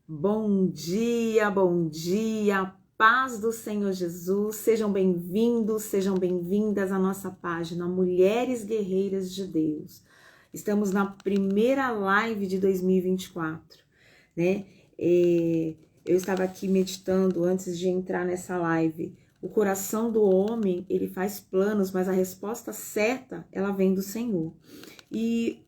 Bom dia, paz do Senhor Jesus, sejam bem-vindos, sejam bem-vindas à nossa página Mulheres Guerreiras de Deus. Estamos na primeira live de 2024, né? Eu estava aqui meditando antes de entrar nessa live. O coração do homem, ele faz planos, mas a resposta certa, ela vem do Senhor. E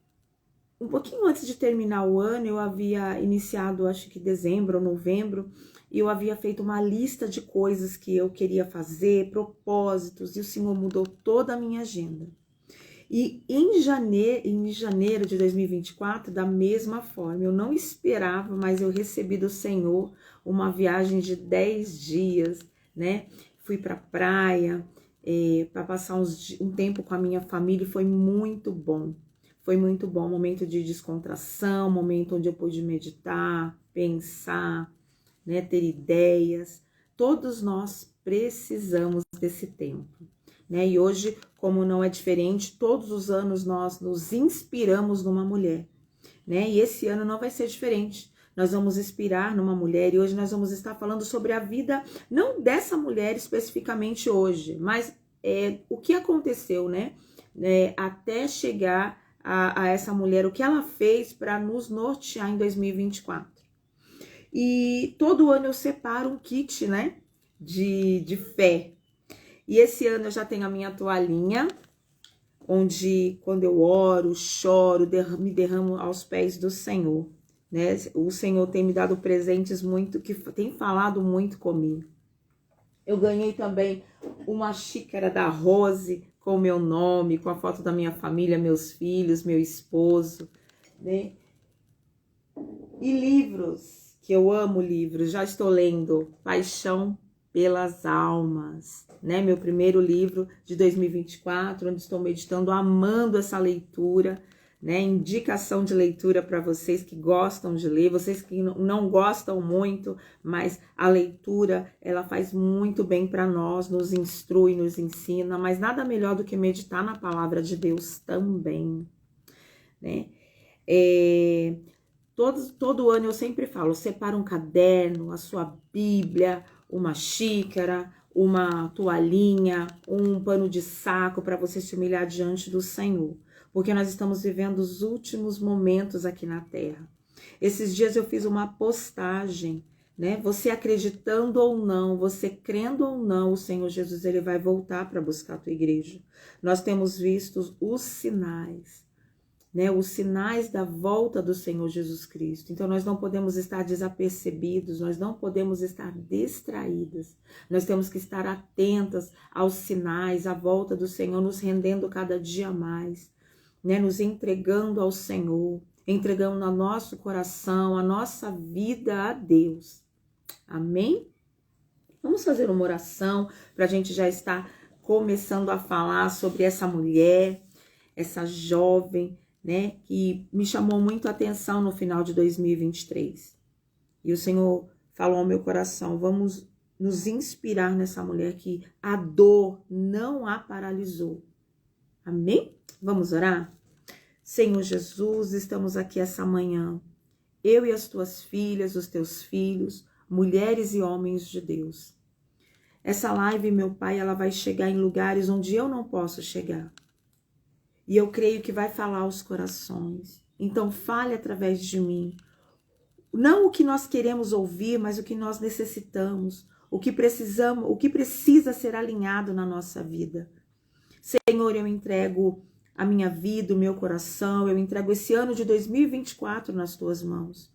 um pouquinho antes de terminar o ano, eu havia iniciado, acho que dezembro ou novembro, e eu havia feito uma lista de coisas que eu queria fazer, propósitos, e o Senhor mudou toda a minha agenda. E em janeiro de 2024, da mesma forma, eu não esperava, mas eu recebi do Senhor uma viagem de 10 dias, né? Fui para a praia, para passar um tempo com a minha família, e foi muito bom. Foi muito bom, momento de descontração, momento onde eu pude meditar, pensar, né, ter ideias. Todos nós precisamos desse tempo, né? E hoje, como não é diferente, todos os anos nós nos inspiramos numa mulher, né? E esse ano não vai ser diferente. Nós vamos inspirar numa mulher e hoje nós vamos estar falando sobre a vida, não dessa mulher especificamente hoje, mas o que aconteceu, né? Até chegar a essa mulher, o que ela fez para nos nortear em 2024. E todo ano eu separo um kit, né, de fé. E esse ano eu já tenho a minha toalhinha, onde quando eu oro, choro, me derramo aos pés do Senhor, né? O Senhor tem me dado presentes muito, que tem falado muito comigo. Eu ganhei também uma xícara da Rose, com o meu nome, com a foto da minha família, meus filhos, meu esposo, né? E livros, que eu amo livros, já estou lendo Paixão pelas Almas, né? Meu primeiro livro de 2024, onde estou meditando, amando essa leitura, né? Indicação de leitura para vocês que gostam de ler, vocês que não gostam muito, mas a leitura, ela faz muito bem para nós, nos instrui, nos ensina, mas nada melhor do que meditar na palavra de Deus também, né? Todo ano eu sempre falo, separa um caderno, a sua Bíblia, uma xícara, uma toalhinha, um pano de saco para você se humilhar diante do Senhor. Porque nós estamos vivendo os últimos momentos aqui na Terra. Esses dias eu fiz uma postagem, né? Você acreditando ou não, você crendo ou não, o Senhor Jesus, ele vai voltar para buscar a tua igreja. Nós temos visto os sinais, né, os sinais da volta do Senhor Jesus Cristo. Então nós não podemos estar desapercebidos, nós não podemos estar distraídas. Nós temos que estar atentas aos sinais, à volta do Senhor, nos rendendo cada dia mais, né, nos entregando ao Senhor, entregando o nosso coração, a nossa vida a Deus. Amém? Vamos fazer uma oração para a gente já estar começando a falar sobre essa mulher, essa jovem, né, que me chamou muito a atenção no final de 2023. E o Senhor falou ao meu coração, vamos nos inspirar nessa mulher que a dor não a paralisou. Amém? Vamos orar? Senhor Jesus, estamos aqui essa manhã, eu e as tuas filhas, os teus filhos, mulheres e homens de Deus. Essa live, meu Pai, ela vai chegar em lugares onde eu não posso chegar. E eu creio que vai falar aos corações. Então fale através de mim. Não o que nós queremos ouvir, mas o que nós necessitamos. O que precisamos, o que precisa ser alinhado na nossa vida. Senhor, eu entrego a minha vida, o meu coração. Eu entrego esse ano de 2024 nas tuas mãos.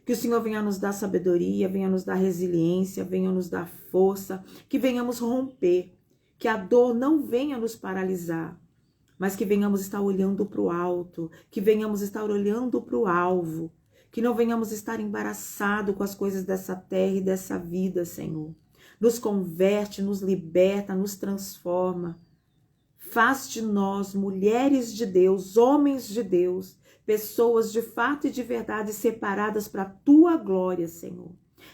Que o Senhor venha nos dar sabedoria, venha nos dar resiliência, venha nos dar força. Que venhamos romper. Que a dor não venha nos paralisar, mas que venhamos estar olhando para o alto, que venhamos estar olhando para o alvo, que não venhamos estar embaraçados com as coisas dessa terra e dessa vida, Senhor. Nos converte, nos liberta, nos transforma. Faz de nós mulheres de Deus, homens de Deus, pessoas de fato e de verdade separadas para a tua glória, Senhor.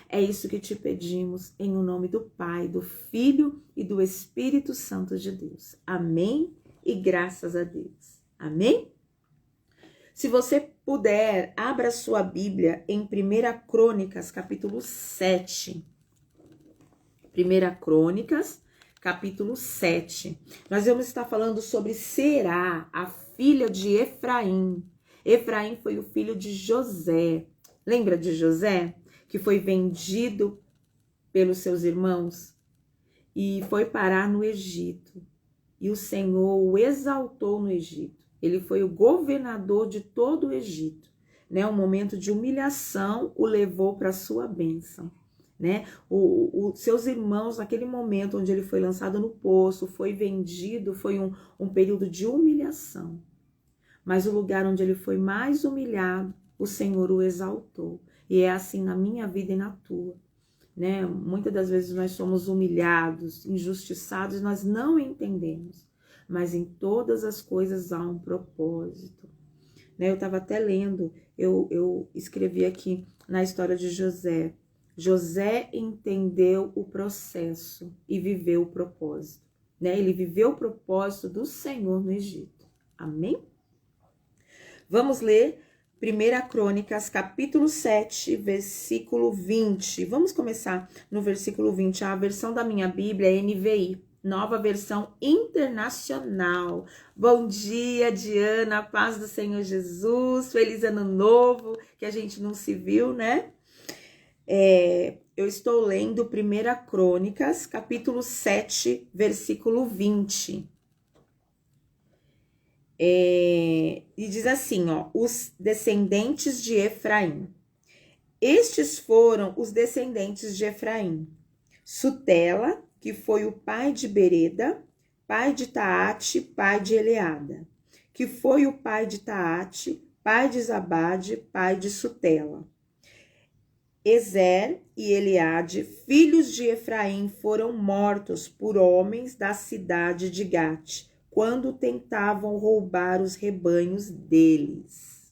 É isso que te pedimos, em o nome do Pai, do Filho e do Espírito Santo de Deus. Amém? E graças a Deus. Amém? Se você puder, abra sua Bíblia em 1 Crônicas, capítulo 7. 1 Crônicas, capítulo 7. Nós vamos estar falando sobre Será, a filha de Efraim. Efraim foi o filho de José. Lembra de José? Que foi vendido pelos seus irmãos e foi parar no Egito. E o Senhor o exaltou no Egito. Ele foi o governador de todo o Egito, né? Um momento de humilhação o levou para a sua bênção, né? Os seus irmãos, naquele momento onde ele foi lançado no poço, foi vendido, foi um período de humilhação. Mas o lugar onde ele foi mais humilhado, o Senhor o exaltou. E é assim na minha vida e na tua, né? Muitas das vezes nós somos humilhados, injustiçados, nós não entendemos. Mas em todas as coisas há um propósito, né? Eu estava até lendo, eu escrevi aqui na história de José. José entendeu o processo e viveu o propósito, né? Ele viveu o propósito do Senhor no Egito. Amém? Vamos ler 1 Crônicas, capítulo 7, versículo 20. Vamos começar no versículo 20. A versão da minha Bíblia é NVI. Nova versão internacional. Bom dia, Diana, paz do Senhor Jesus, feliz ano novo, que a gente não se viu, né? Eu estou lendo 1 Crônicas, capítulo 7, versículo 20. E diz assim, ó, os descendentes de Efraim. Estes foram os descendentes de Efraim. Sutela, que foi o pai de Bereda, pai de Taate, pai de Eleada, que foi o pai de Taate, pai de Zabade, pai de Sutela. Ezer e Eliade, filhos de Efraim, foram mortos por homens da cidade de Gate, quando tentavam roubar os rebanhos deles.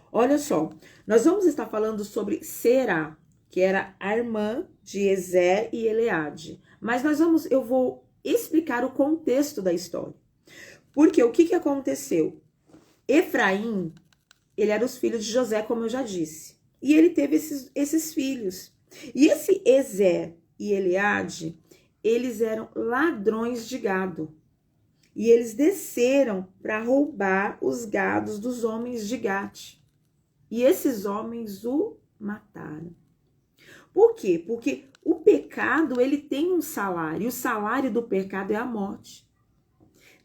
Olha só, nós vamos estar falando sobre Será, que era a irmã de Ezer e Eleade. Mas eu vou explicar o contexto da história. Porque o que aconteceu? Efraim, ele era os filhos de José, como eu já disse. E ele teve esses filhos. E esse Ezer e Eleade, eles eram ladrões de gado. E eles desceram para roubar os gados dos homens de Gate. E esses homens o mataram. Por quê? Porque o pecado, ele tem um salário. E o salário do pecado é a morte.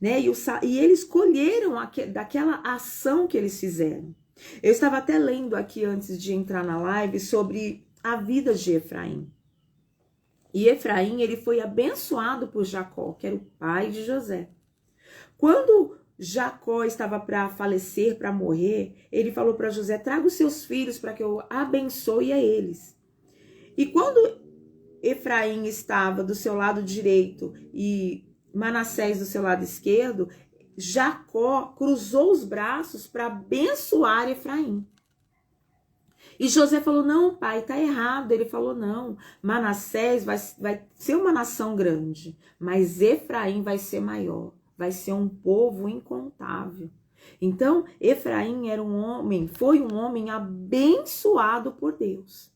Né? E eles colheram daquela ação que eles fizeram. Eu estava até lendo aqui antes de entrar na live sobre a vida de Efraim. E Efraim, ele foi abençoado por Jacó, que era o pai de José. Quando Jacó estava para falecer, para morrer, ele falou para José, traga os seus filhos para que eu abençoe a eles. E quando Efraim estava do seu lado direito e Manassés do seu lado esquerdo, Jacó cruzou os braços para abençoar Efraim. E José falou, não, pai, tá errado. Ele falou, não, Manassés vai ser uma nação grande, mas Efraim vai ser maior, vai ser um povo incontável. Então, Efraim foi um homem abençoado por Deus.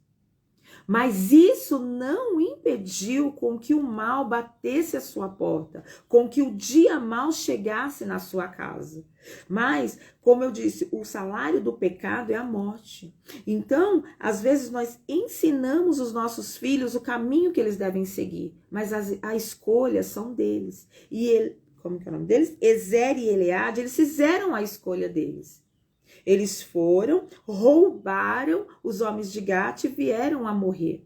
Mas isso não impediu com que o mal batesse a sua porta, com que o dia mal chegasse na sua casa. Mas, como eu disse, o salário do pecado é a morte. Então, às vezes nós ensinamos os nossos filhos o caminho que eles devem seguir, mas a escolha são deles. E como que é o nome deles? Ezer e Eleade, eles fizeram a escolha deles. Eles foram, roubaram os homens de Gate e vieram a morrer.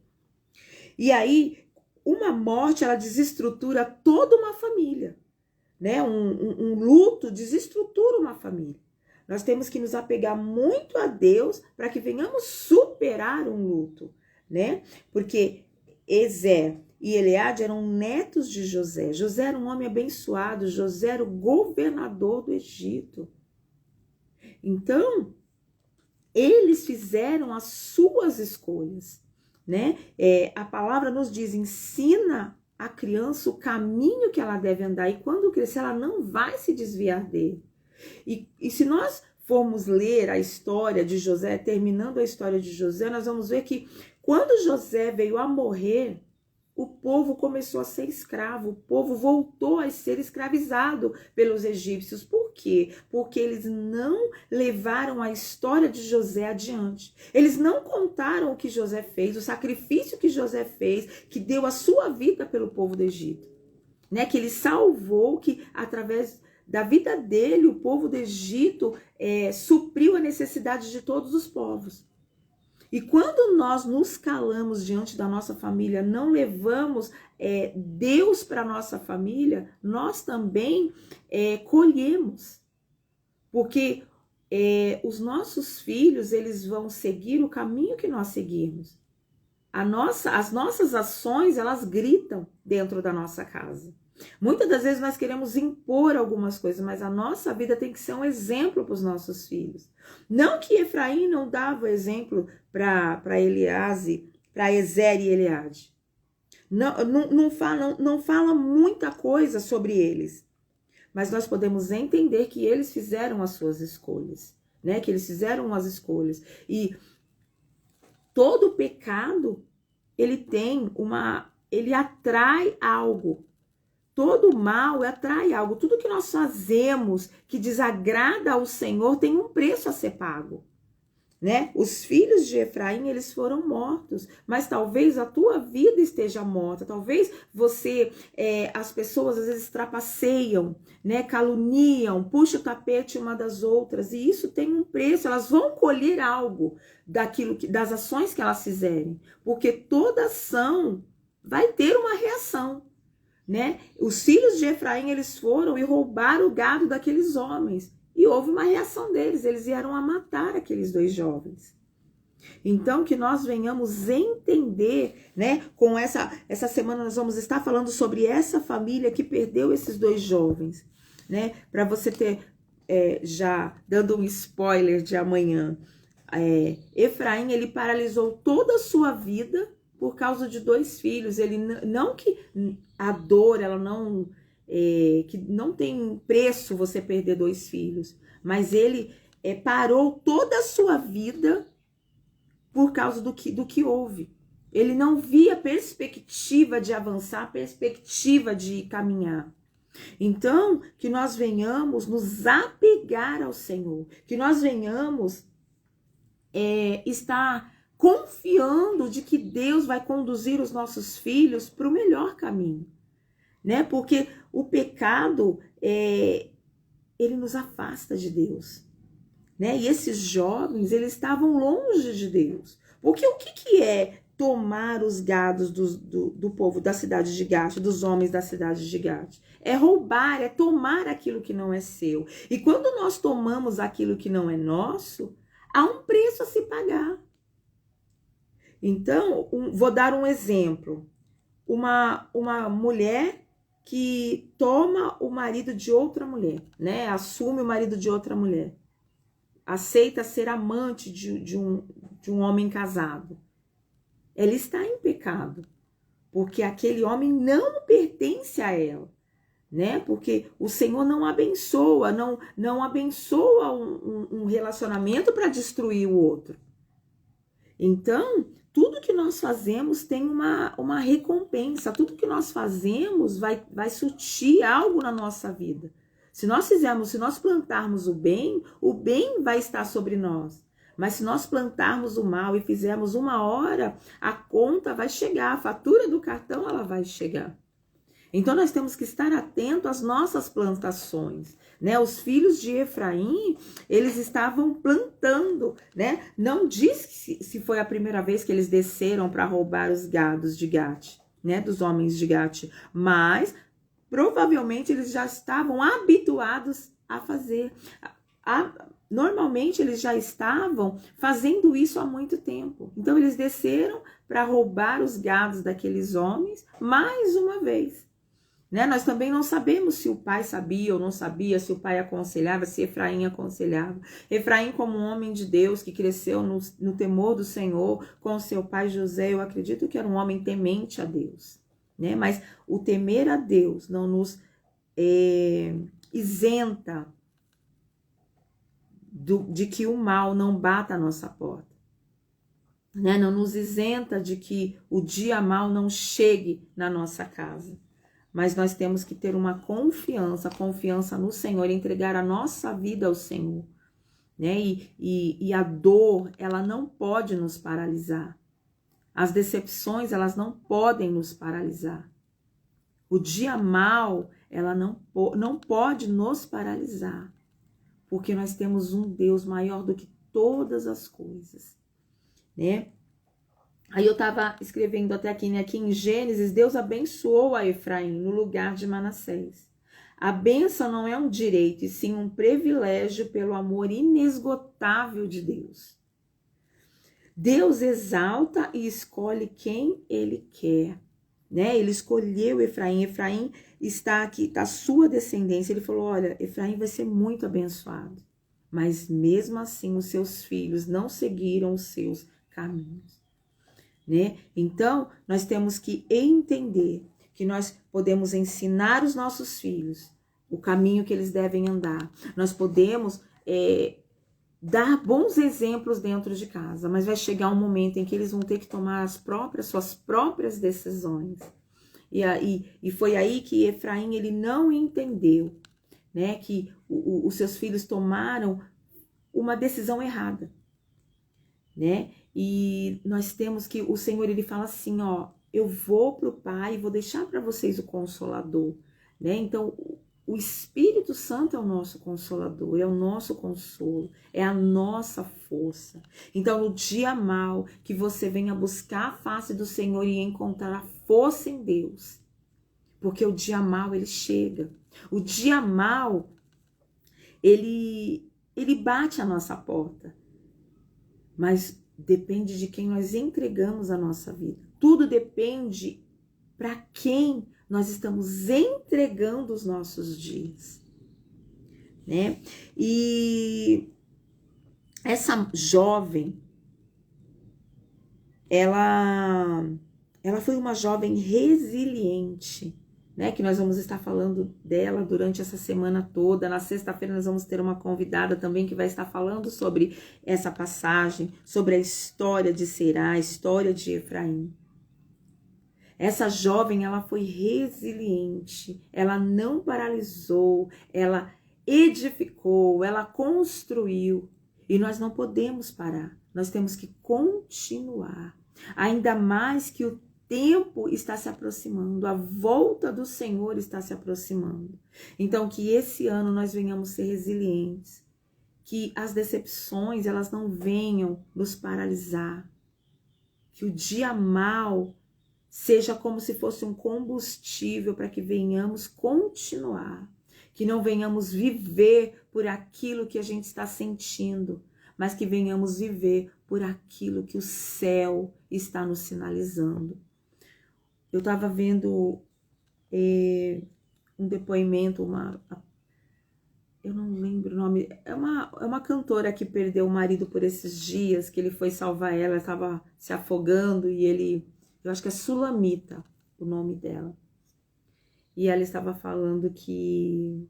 E aí, uma morte, ela desestrutura toda uma família, né? Um luto desestrutura uma família. Nós temos que nos apegar muito a Deus para que venhamos superar um luto, né? Porque Ezer e Eleade eram netos de José. José era um homem abençoado, José era o governador do Egito. Então, eles fizeram as suas escolhas, né? A palavra nos diz, ensina a criança o caminho que ela deve andar e quando crescer ela não vai se desviar dele. E se nós formos ler a história de José, terminando a história de José, nós vamos ver que quando José veio a morrer, o povo começou a ser escravo, o povo voltou a ser escravizado pelos egípcios. Por quê? Porque eles não levaram a história de José adiante. Eles não contaram o que José fez, o sacrifício que José fez, que deu a sua vida pelo povo do Egito. Né? Que ele salvou, que através da vida dele, o povo do Egito supriu a necessidade de todos os povos. E quando nós nos calamos diante da nossa família, não levamos Deus para a nossa família, nós também colhemos. Porque os nossos filhos, eles vão seguir o caminho que nós seguimos. As nossas ações, elas gritam dentro da nossa casa. Muitas das vezes nós queremos impor algumas coisas, mas a nossa vida tem que ser um exemplo para os nossos filhos. Não que Efraim não dava exemplo para Eleaze, para Ezer e Eleade. Não fala muita coisa sobre eles, mas nós podemos entender que eles fizeram as suas escolhas, né? Que eles fizeram as escolhas. E todo pecado, ele atrai algo. Todo mal atrai algo. Tudo que nós fazemos que desagrada ao Senhor tem um preço a ser pago. Né? Os filhos de Efraim, eles foram mortos, mas talvez a tua vida esteja morta, talvez as pessoas às vezes trapaceiam, né? Caluniam, puxam o tapete uma das outras, e isso tem um preço, elas vão colher algo das ações que elas fizerem, porque toda ação vai ter uma reação. Né? Os filhos de Efraim, eles foram e roubaram o gado daqueles homens. E houve uma reação deles. Eles vieram a matar aqueles 2 jovens. Então, que nós venhamos entender, né? Com essa semana nós vamos estar falando sobre essa família que perdeu esses 2 jovens. Né? Para você ter, já dando um spoiler de amanhã. Efraim, ele paralisou toda a sua vida por causa de 2 filhos. Ele não que a dor, ela não que não tem preço você perder 2 filhos, mas ele parou toda a sua vida por causa do que houve. Ele não via perspectiva de avançar, perspectiva de caminhar. Então, que nós venhamos nos apegar ao Senhor, que nós venhamos estar confiando de que Deus vai conduzir os nossos filhos para o melhor caminho, né? Porque o pecado, ele nos afasta de Deus, né? E esses jovens, eles estavam longe de Deus. Porque o que é tomar os gados do povo da cidade de Gate, dos homens da cidade de Gate? É roubar, é tomar aquilo que não é seu. E quando nós tomamos aquilo que não é nosso, há um preço a se pagar. Então, vou dar um exemplo. Uma mulher que toma o marido de outra mulher, né? Assume o marido de outra mulher. Aceita ser amante de um homem casado. Ela está em pecado, porque aquele homem não pertence a ela, né? Porque o Senhor não abençoa, não abençoa um relacionamento para destruir o outro. Então, tudo que nós fazemos tem uma recompensa. Tudo que nós fazemos vai surtir algo na nossa vida. Se nós plantarmos o bem vai estar sobre nós. Mas se nós plantarmos o mal e fizermos uma hora, a conta vai chegar, a fatura do cartão ela vai chegar. Então nós temos que estar atentos às nossas plantações, né? Os filhos de Efraim, eles estavam plantando, né? Não diz se foi a primeira vez que eles desceram para roubar os gados de Gate, né? Dos homens de Gate, mas provavelmente eles já estavam habituados a fazer. Normalmente eles já estavam fazendo isso há muito tempo. Então eles desceram para roubar os gados daqueles homens mais uma vez. Né? Nós também não sabemos se o pai sabia ou não sabia, se o pai aconselhava, se Efraim aconselhava. Efraim, como um homem de Deus que cresceu no temor do Senhor com seu pai José, eu acredito que era um homem temente a Deus. Né? Mas o temer a Deus não nos isenta de que o mal não bata a nossa porta, né? Não nos isenta de que o dia mal não chegue na nossa casa. Mas nós temos que ter uma confiança no Senhor, entregar a nossa vida ao Senhor, né? E a dor, ela não pode nos paralisar. As decepções, elas não podem nos paralisar. O dia mal, ela não pode nos paralisar, porque nós temos um Deus maior do que todas as coisas, né? Aí eu estava escrevendo até aqui, né? Aqui em Gênesis, Deus abençoou a Efraim no lugar de Manassés. A bênção não é um direito, e sim um privilégio pelo amor inesgotável de Deus. Deus exalta e escolhe quem Ele quer, né? Ele escolheu Efraim. Efraim está aqui, está a sua descendência. Ele falou, olha, Efraim vai ser muito abençoado. Mas mesmo assim, os seus filhos não seguiram os seus caminhos, né? Então, nós temos que entender que nós podemos ensinar os nossos filhos o caminho que eles devem andar. Nós podemos dar bons exemplos dentro de casa, mas vai chegar um momento em que eles vão ter que tomar suas próprias decisões. E foi aí que Efraim, ele não entendeu, né, que os seus filhos tomaram uma decisão errada, né? E nós temos que, o Senhor, ele fala assim, ó, eu vou pro Pai e vou deixar para vocês o Consolador, né? Então, o Espírito Santo é o nosso Consolador, é o nosso consolo, é a nossa força. Então, no dia mal, que você venha buscar a face do Senhor e encontrar força em Deus, porque o dia mal, ele chega. O dia mal, ele bate a nossa porta, mas depende de quem nós entregamos a nossa vida. Tudo depende para quem nós estamos entregando os nossos dias, né? E essa jovem, ela foi uma jovem resiliente, né? Que nós vamos estar falando dela durante essa semana toda. Na sexta-feira nós vamos ter uma convidada também que vai estar falando sobre essa passagem, sobre a história de Será, a história de Efraim. Essa jovem, ela foi resiliente, ela não paralisou, ela edificou, ela construiu. E nós não podemos parar, nós temos que continuar. Ainda mais que o tempo está se aproximando, a volta do Senhor está se aproximando. Então, que esse ano nós venhamos ser resilientes, que as decepções, elas não venham nos paralisar, que o dia mal seja como se fosse um combustível para que venhamos continuar, que não venhamos viver por aquilo que a gente está sentindo, mas que venhamos viver por aquilo que o céu está nos sinalizando. Eu estava vendo um depoimento, eu não lembro o nome, é uma cantora que perdeu o marido por esses dias, que ele foi salvar ela estava se afogando e ele, eu acho que é Sulamita o nome dela, e ela estava falando que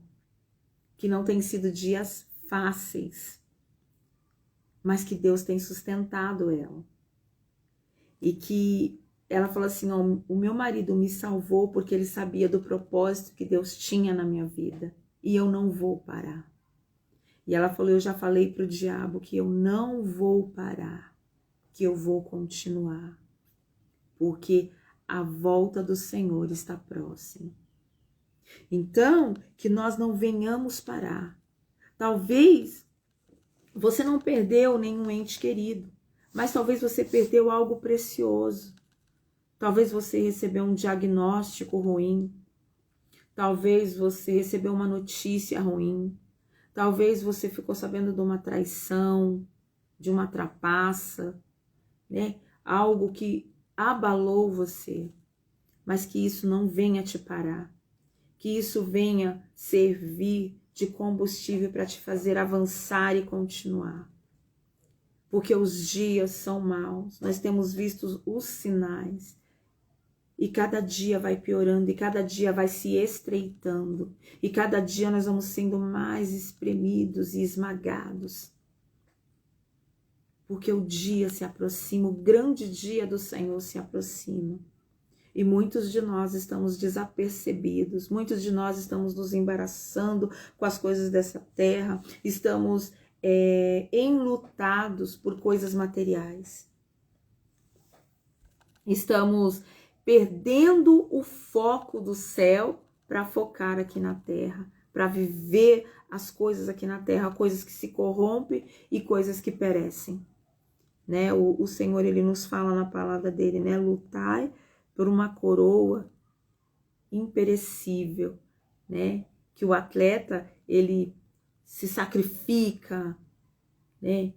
não tem sido dias fáceis, mas que Deus tem sustentado ela, e que ela falou assim, ó, o meu marido me salvou porque ele sabia do propósito que Deus tinha na minha vida. E eu não vou parar. E ela falou, eu já falei pro diabo que eu não vou parar. Que eu vou continuar. Porque a volta do Senhor está próxima. Então, que nós não venhamos parar. Talvez você não perdeu nenhum ente querido. Mas talvez você perdeu algo precioso. Talvez você recebeu um diagnóstico ruim. Talvez você recebeu uma notícia ruim. Talvez você ficou sabendo de uma traição, de uma trapaça, né? Algo que abalou você. Mas que isso não venha te parar. Que isso venha servir de combustível para te fazer avançar e continuar. Porque os dias são maus. Nós temos visto os sinais. E cada dia vai piorando, e cada dia vai se estreitando. E cada dia nós vamos sendo mais espremidos e esmagados. porque o dia se aproxima, o grande dia do Senhor se aproxima. E muitos de nós estamos desapercebidos, muitos de nós estamos nos embaraçando com as coisas dessa terra, estamos enlutados por coisas materiais. Estamos perdendo o foco do céu para focar aqui na terra, para viver as coisas aqui na terra, coisas que se corrompem e coisas que perecem. Né? O Senhor, ele nos fala na palavra dele, né? Lutai por uma coroa imperecível, né? Que o atleta, ele se sacrifica, né?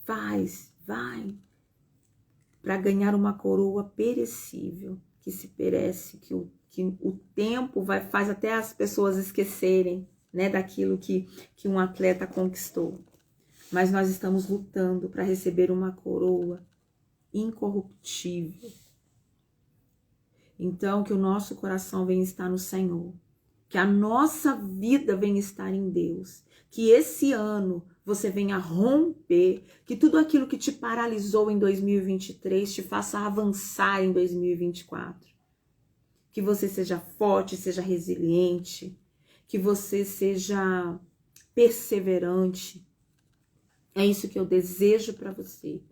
Vai para ganhar uma coroa perecível, que se perece, que o tempo faz até as pessoas esquecerem, né? Daquilo que um atleta conquistou. Mas nós estamos lutando para receber uma coroa incorruptível. Então, que o nosso coração venha estar no Senhor, que a nossa vida venha estar em Deus, que esse ano você venha romper, que tudo aquilo que te paralisou em 2023 te faça avançar em 2024. Que você seja forte, seja resiliente, que você seja perseverante. É isso que eu desejo para você.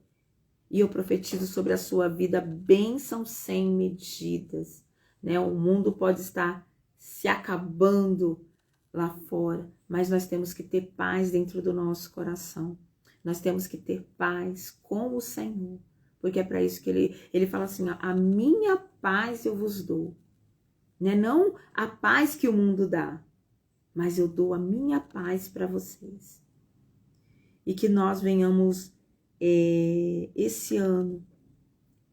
E eu profetizo sobre a sua vida bênção sem medidas, né? O mundo pode estar se acabando lá fora, mas nós temos que ter paz dentro do nosso coração. Nós temos que ter paz com o Senhor, porque é para isso que ele fala assim, ó, a minha paz eu vos dou, né? Não a paz que o mundo dá, mas eu dou a minha paz para vocês. E que nós venhamos esse ano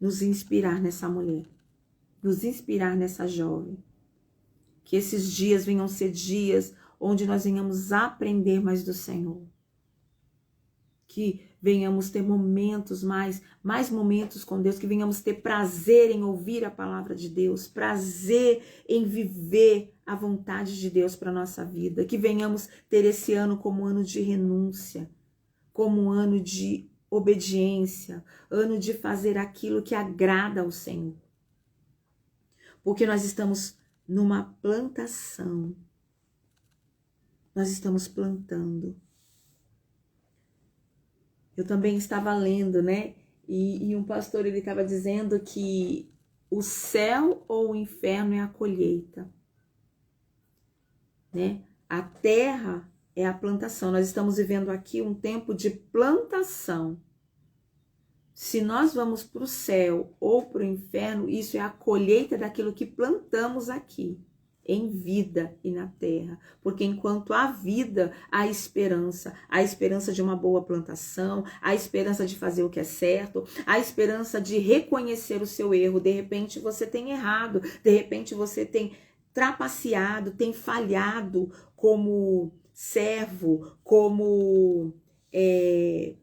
nos inspirar nessa mulher, nos inspirar nessa jovem. Que esses dias venham ser dias onde nós venhamos aprender mais do Senhor. Que venhamos ter momentos, mais momentos com Deus, que venhamos ter prazer em ouvir a palavra de Deus, prazer em viver a vontade de Deus para a nossa vida. Que venhamos ter esse ano como ano de renúncia, como um ano de obediência, ano de fazer aquilo que agrada ao Senhor. Porque nós estamos numa plantação. Nós estamos plantando. Eu também estava lendo, né? E um pastor, ele estava dizendo que o céu ou o inferno é a colheita, né? A terra é a plantação. Nós estamos vivendo aqui um tempo de plantação. Se nós vamos para o céu ou para o inferno, isso é a colheita daquilo que plantamos aqui, em vida e na terra. Porque enquanto há vida, há esperança de uma boa plantação, a esperança de fazer o que é certo, a esperança de reconhecer o seu erro. De repente você tem errado, de repente você tem trapaceado, tem falhado como servo, como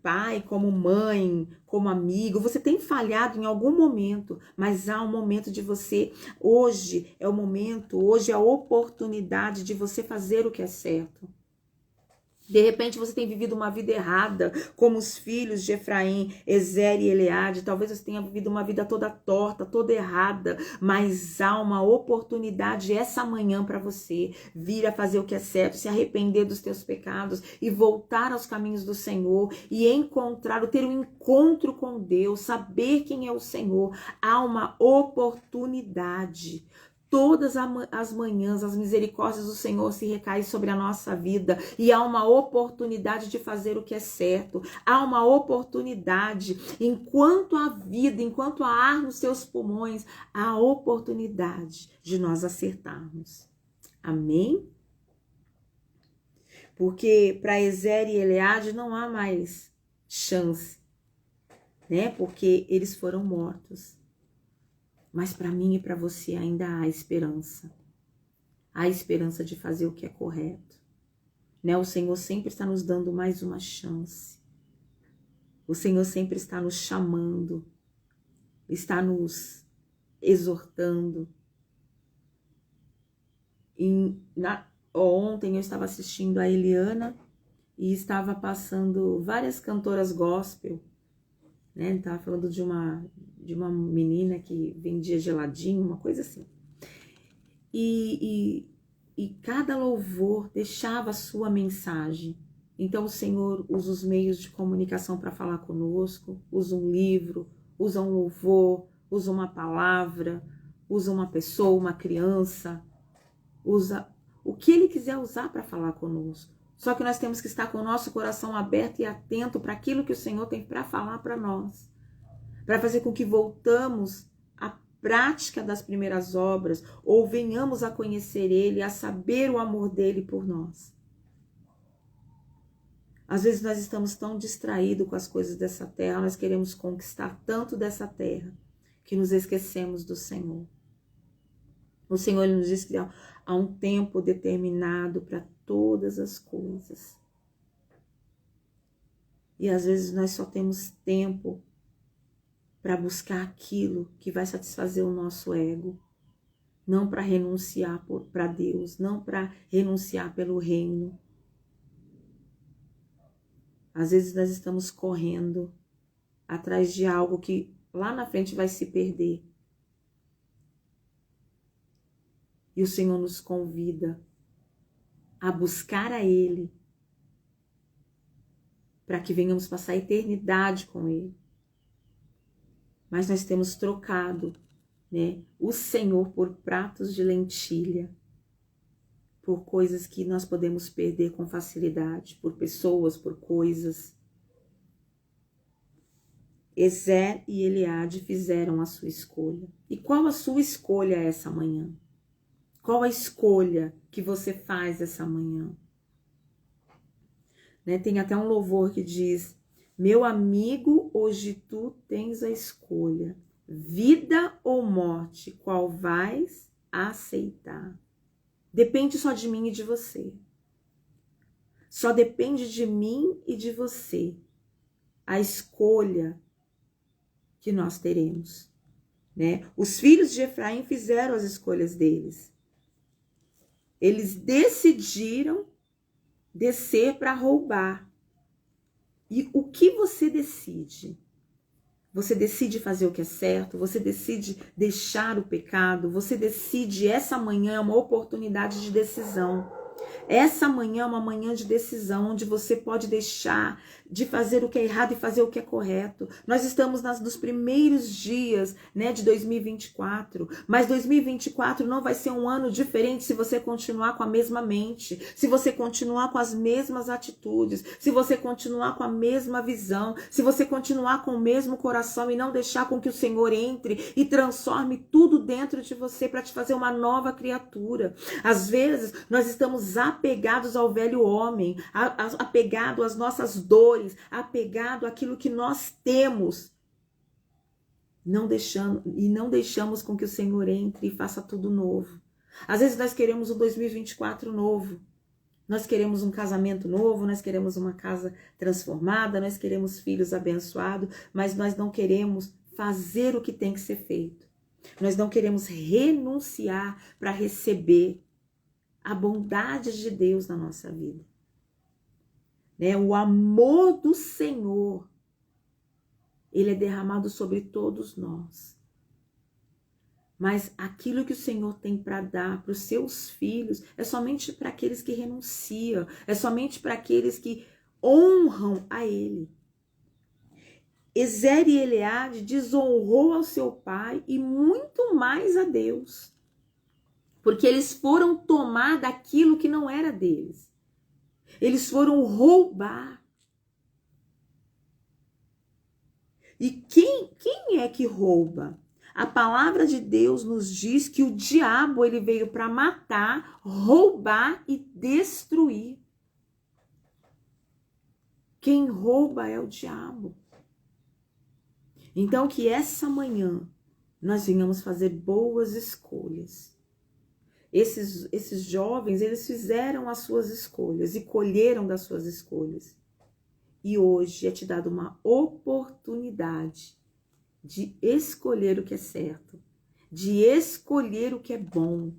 pai, como mãe, como amigo. Você tem falhado em algum momento, mas há um momento de você, hoje é o momento, hoje é a oportunidade de você fazer o que é certo. De repente você tem vivido uma vida errada, como os filhos de Efraim, Ezer e Eleade. Talvez você tenha vivido uma vida toda torta, toda errada, mas há uma oportunidade essa manhã para você vir a fazer o que é certo, se arrepender dos teus pecados e voltar aos caminhos do Senhor e ter um encontro com Deus, saber quem é o Senhor. Há uma oportunidade. Todas as manhãs, as misericórdias do Senhor se recaem sobre a nossa vida e há uma oportunidade de fazer o que é certo. Há uma oportunidade, enquanto há vida, enquanto há ar nos seus pulmões, há oportunidade de nós acertarmos. Amém? Porque para Ezer e Eleade não há mais chance, né? Porque eles foram mortos. Mas para mim e para você ainda há esperança. Há esperança de fazer o que é correto. Né? O Senhor sempre está nos dando mais uma chance. O Senhor sempre está nos chamando. Está nos exortando. Ontem eu estava assistindo a Eliana e estava passando várias cantoras gospel, né? Ele estava falando de uma menina que vendia geladinho, uma coisa assim. E cada louvor deixava a sua mensagem. Então o Senhor usa os meios de comunicação para falar conosco, usa um livro, usa um louvor, usa uma palavra, usa uma pessoa, uma criança, usa o que Ele quiser usar para falar conosco. Só que nós temos que estar com o nosso coração aberto e atento para aquilo que o Senhor tem para falar para nós, para fazer com que voltamos à prática das primeiras obras, ou venhamos a conhecer Ele, a saber o amor dEle por nós. Às vezes nós estamos tão distraídos com as coisas dessa terra, nós queremos conquistar tanto dessa terra, que nos esquecemos do Senhor. O Senhor nos diz que há um tempo determinado para todas as coisas. E às vezes nós só temos tempo para buscar aquilo que vai satisfazer o nosso ego. Não para renunciar para Deus, não para renunciar pelo reino. Às vezes nós estamos correndo atrás de algo que lá na frente vai se perder. E o Senhor nos convida a buscar a Ele, para que venhamos passar a eternidade com Ele. Mas nós temos trocado, né, o Senhor por pratos de lentilha, por coisas que nós podemos perder com facilidade, por pessoas, por coisas. Ezer e Eliade fizeram a sua escolha. E qual a sua escolha essa manhã? Qual a escolha que você faz essa manhã? Né? Tem até um louvor que diz: meu amigo, hoje tu tens a escolha, vida ou morte, qual vais aceitar? Depende só de mim e de você. Só depende de mim e de você a escolha que nós teremos, né? Os filhos de Efraim fizeram as escolhas deles. Eles decidiram descer para roubar. E o que você decide? Você decide fazer o que é certo, você decide deixar o pecado, você decide, essa manhã é uma oportunidade de decisão. Essa manhã é uma manhã de decisão, onde você pode deixar de fazer o que é errado e fazer o que é correto. Nós estamos nos primeiros dias, né, de 2024, mas 2024 não vai ser um ano diferente se você continuar com a mesma mente, se você continuar com as mesmas atitudes, se você continuar com a mesma visão, se você continuar com o mesmo coração e não deixar com que o Senhor entre e transforme tudo dentro de você para te fazer uma nova criatura. Às vezes, nós estamos apegados ao velho homem, apegado às nossas dores, apegado àquilo que nós temos, não deixamos com que o Senhor entre e faça tudo novo. Às vezes nós queremos um 2024 novo, nós queremos um casamento novo, nós queremos uma casa transformada, nós queremos filhos abençoados, mas nós não queremos fazer o que tem que ser feito. Nós não queremos renunciar para receber a bondade de Deus na nossa vida, né? O amor do Senhor, ele é derramado sobre todos nós. Mas aquilo que o Senhor tem para dar para os seus filhos é somente para aqueles que renunciam, é somente para aqueles que honram a Ele. Ezer e Eliade desonrou ao seu pai e muito mais a Deus, porque eles foram tomar daquilo que não era deles. Eles foram roubar. E quem é que rouba? A palavra de Deus nos diz que o diabo ele veio para matar, roubar e destruir. Quem rouba é o diabo. Então que essa manhã nós venhamos fazer boas escolhas. Esses jovens, eles fizeram as suas escolhas e colheram das suas escolhas. E hoje é te dado uma oportunidade de escolher o que é certo, de escolher o que é bom,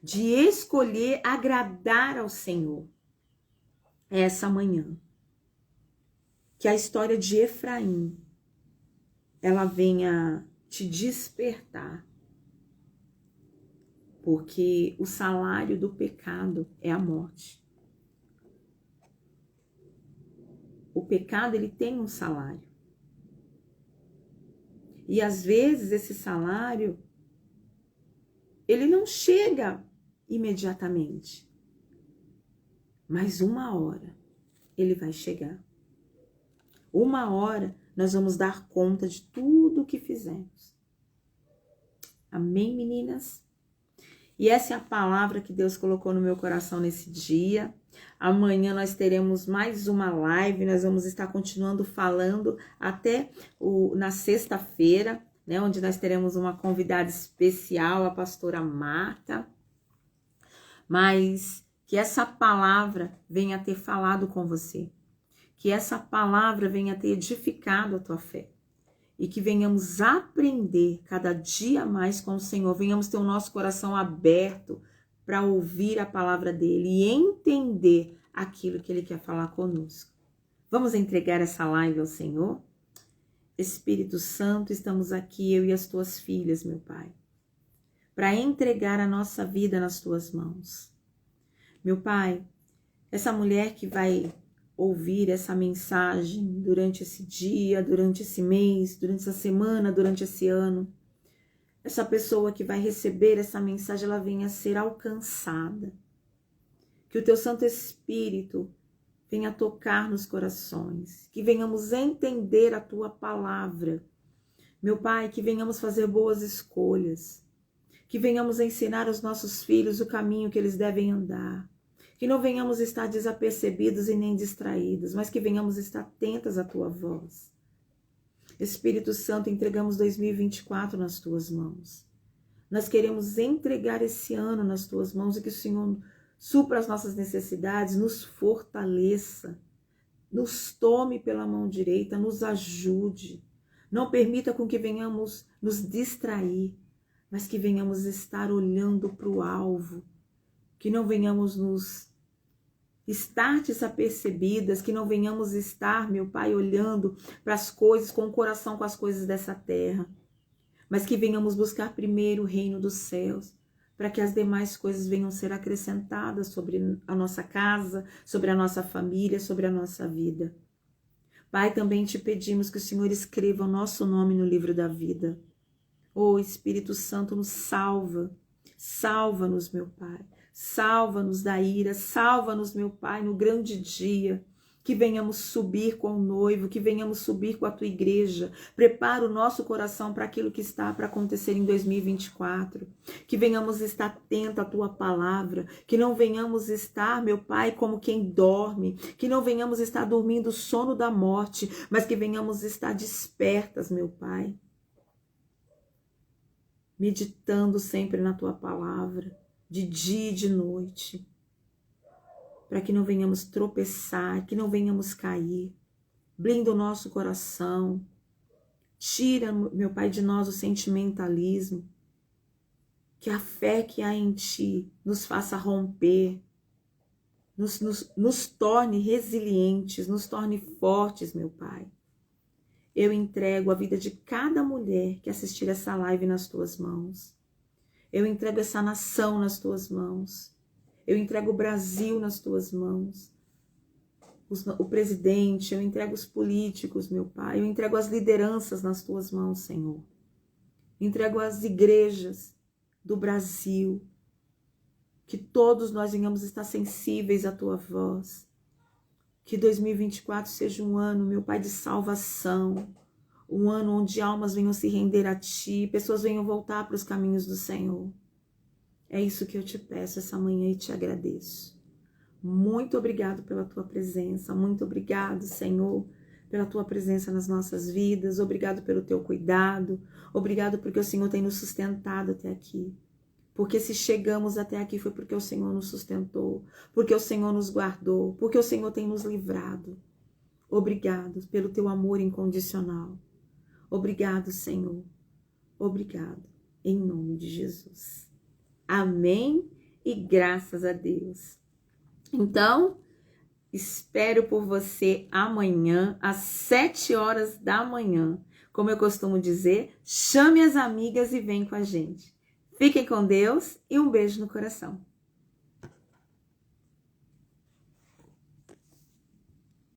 de escolher agradar ao Senhor. Essa manhã, que a história de Efraim ela venha te despertar, porque o salário do pecado é a morte. O pecado, ele tem um salário. E às vezes esse salário, ele não chega imediatamente. Mas uma hora ele vai chegar. Uma hora nós vamos dar conta de tudo o que fizemos. Amém, meninas? E essa é a palavra que Deus colocou no meu coração nesse dia. Amanhã nós teremos mais uma live, nós vamos estar continuando falando até na sexta-feira, né, onde nós teremos uma convidada especial, a pastora Marta. Mas que essa palavra venha ter falado com você, que essa palavra venha ter edificado a tua fé. E que venhamos aprender cada dia mais com o Senhor, venhamos ter o nosso coração aberto para ouvir a palavra dele e entender aquilo que ele quer falar conosco. Vamos entregar essa live ao Senhor? Espírito Santo, estamos aqui, eu e as tuas filhas, meu Pai, para entregar a nossa vida nas tuas mãos. Meu Pai, essa mulher que vai ouvir essa mensagem durante esse dia, durante esse mês, durante essa semana, durante esse ano. Essa pessoa que vai receber essa mensagem, ela venha a ser alcançada. Que o teu Santo Espírito venha tocar nos corações. Que venhamos entender a tua palavra. Meu Pai, que venhamos fazer boas escolhas. Que venhamos ensinar aos nossos filhos o caminho que eles devem andar. Que não venhamos estar desapercebidos e nem distraídos, mas que venhamos estar atentas à tua voz. Espírito Santo, entregamos 2024 nas tuas mãos. Nós queremos entregar esse ano nas tuas mãos e que o Senhor supra as nossas necessidades, nos fortaleça, nos tome pela mão direita, nos ajude. Não permita com que venhamos nos distrair, mas que venhamos estar olhando para o alvo, que não venhamos nos estar desapercebidas, que não venhamos estar, meu Pai, olhando para as coisas, com o coração com as coisas dessa terra, mas que venhamos buscar primeiro o reino dos céus, para que as demais coisas venham ser acrescentadas sobre a nossa casa, sobre a nossa família, sobre a nossa vida. Pai, também te pedimos que o Senhor escreva o nosso nome no livro da vida. Ô Espírito Santo, nos salva, salva-nos, meu Pai. Salva-nos da ira, salva-nos, meu Pai, no grande dia, que venhamos subir com o noivo, que venhamos subir com a tua igreja. Prepara o nosso coração para aquilo que está para acontecer em 2024, que venhamos estar atento à tua palavra, que não venhamos estar, meu Pai, como quem dorme, que não venhamos estar dormindo o sono da morte, mas que venhamos estar despertas, meu Pai, meditando sempre na tua palavra, de dia e de noite, para que não venhamos tropeçar, que não venhamos cair. Blinda o nosso coração, tira, meu Pai, de nós o sentimentalismo, que a fé que há em Ti nos faça romper, nos torne resilientes, nos torne fortes, meu Pai. Eu entrego a vida de cada mulher que assistir essa live nas Tuas mãos. Eu entrego essa nação nas tuas mãos. Eu entrego o Brasil nas tuas mãos. O presidente, eu entrego os políticos, meu Pai. Eu entrego as lideranças nas tuas mãos, Senhor. Entrego as igrejas do Brasil. Que todos nós venhamos estar sensíveis à tua voz. Que 2024 seja um ano, meu Pai, de salvação. Um ano onde almas venham se render a Ti, pessoas venham voltar para os caminhos do Senhor. É isso que eu te peço essa manhã e te agradeço. Muito obrigado pela Tua presença, muito obrigado, Senhor, pela Tua presença nas nossas vidas, obrigado pelo Teu cuidado, obrigado porque o Senhor tem nos sustentado até aqui. Porque se chegamos até aqui foi porque o Senhor nos sustentou, porque o Senhor nos guardou, porque o Senhor tem nos livrado. Obrigado pelo Teu amor incondicional. Obrigado, Senhor. Obrigado. Em nome de Jesus. Amém e graças a Deus. Então, espero por você amanhã, às 7 horas da manhã, Como eu costumo dizer, chame as amigas e vem com a gente. Fiquem com Deus e um beijo no coração.